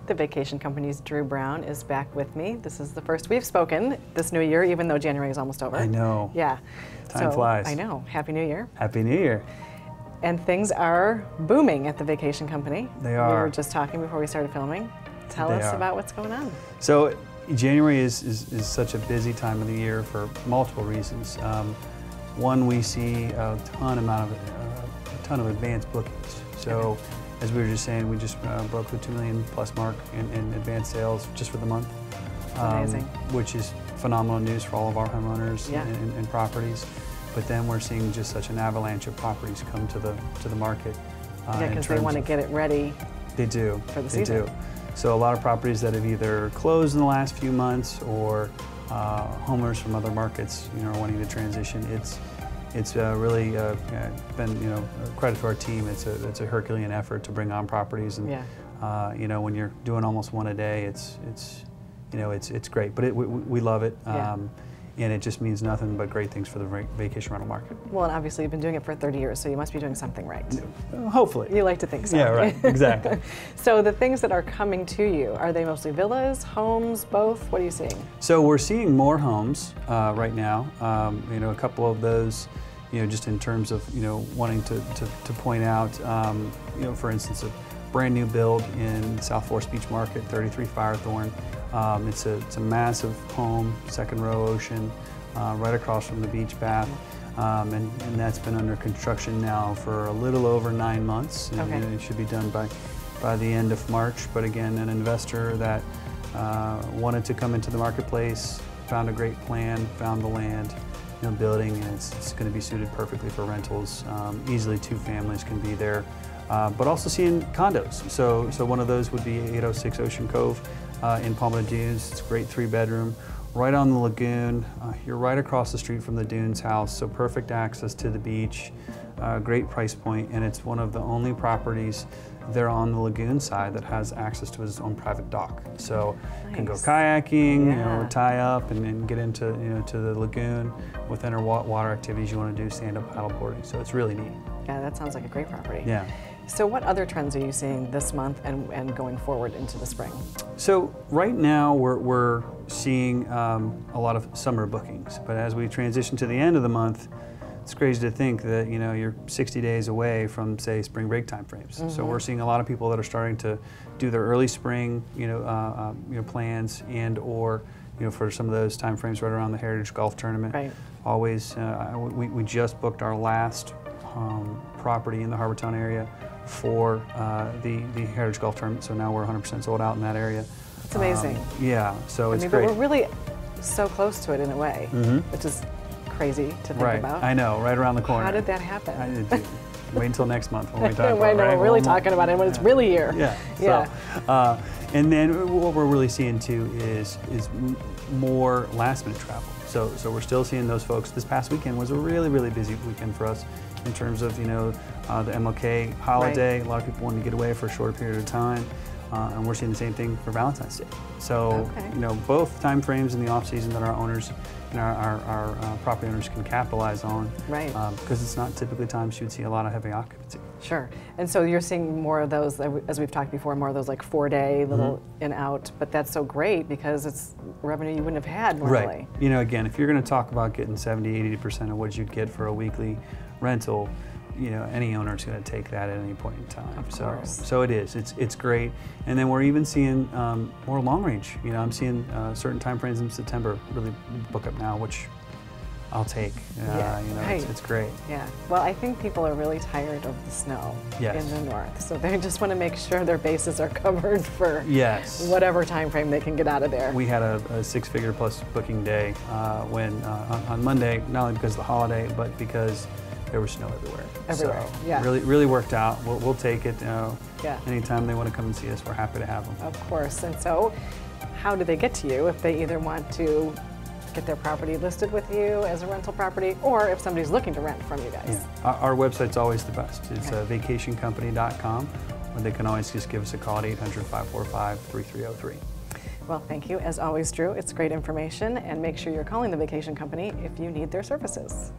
The Vacation Company's Drew Brown is back with me. This is the first we've spoken this new year, even though January is almost over. I know. Yeah. Time flies. I know. Happy New Year. Happy New Year. And things are booming at the Vacation Company. They are. We were just talking before we started filming. Tell us about what's going on. So January is such a busy time of the year for multiple reasons. One, we see a ton of advanced bookings. So as we were just saying, we just broke the 2 million plus mark in advanced sales just for the month. Amazing. Which is phenomenal news for all of our homeowners and properties. But then we're seeing just such an avalanche of properties come to the market. Yeah, because they want to get it ready. They do. For the season. They do. So a lot of properties that have either closed in the last few months or homeowners from other markets, are wanting to transition. It's really been, credit to our team. It's a Herculean effort to bring on properties, and when you're doing almost one a day, it's great. But we love it, and it just means nothing but great things for the vacation rental market. Well, and obviously you've been doing it for 30 years, so you must be doing something right. Hopefully. You like to think so. Yeah, right. Exactly. So the things that are coming to you, are they mostly villas, homes, both? What are you seeing? So we're seeing more homes right now. A couple of those, just in terms of wanting to point out, for instance, a brand new build in South Forest Beach Market, 33 Firethorn. It's a massive home, second row ocean, right across from the beach bath, and that's been under construction now for a little over 9 months, and it should be done by the end of March. But again, an investor that wanted to come into the marketplace, found a great plan, found the land, building, and it's going to be suited perfectly for rentals. Easily 2 families can be there, but also seeing condos. So one of those would be 806 Ocean Cove in Palma Dunes. It's a great 3-bedroom, right on the lagoon. You're right across the street from the Dunes house, so perfect access to the beach. Great price point, and it's one of the only properties there on the lagoon side that has access to its own private dock. So you can go kayaking, tie up, and then get into to the lagoon with water activities you want to do, stand-up paddleboarding. So it's really neat. Yeah, that sounds like a great property. Yeah. So what other trends are you seeing this month and going forward into the spring? So right now we're seeing a lot of summer bookings, but as we transition to the end of the month, it's crazy to think that you're 60 days away from, say, spring break timeframes. So we're seeing a lot of people that are starting to do their early spring plans, and or for some of those timeframes right around the Heritage Golf Tournament. Right. Always, we just booked our last property in the Harbortown area for the Heritage Golf Tournament, so now we're 100% sold out in that area. It's amazing. Yeah, so it's great. But we're really so close to it in a way, which is crazy to think about. I know, right around the corner. How did that happen? Wait until next month when we talk about it. We're really talking about it when it's really here. Yeah. So, and then what we're really seeing too is more last minute travel. So we're still seeing those folks. This past weekend was a really, really busy weekend for us in terms of the MLK holiday. A lot of people wanted to get away for a shorter period of time, and we're seeing the same thing for Valentine's Day. So both time frames in the off season that our owners and our property owners can capitalize on, because it's not typically times you'd see a lot of heavy occupancy. Sure. And so you're seeing more of those, as we've talked before, more of those like 4-day little in out, but that's so great because it's revenue you wouldn't have had normally. Right. Again, if you're going to talk about getting 70–80% of what you'd get for a weekly rental, any owner is going to take that at any point in time. Of course. So it is. It's great. And then we're even seeing more long range. I'm seeing certain time frames in September really book up now, which I'll take. It's great. Yeah. Well, I think people are really tired of the snow in the north, so they just want to make sure their bases are covered for whatever time frame they can get out of there. We had a 6-figure plus booking day when on Monday, not only because of the holiday, but because there was snow everywhere. Everywhere. So really worked out. We'll take it. Anytime they want to come and see us, we're happy to have them. Of course. And so, how do they get to you if they either want to get their property listed with you as a rental property, or if somebody's looking to rent from you guys? Our website's always the best. It's vacationcompany.com, or they can always just give us a call at 800-545-3303. Well, thank you as always, Drew. It's great information, and make sure you're calling the Vacation Company if you need their services.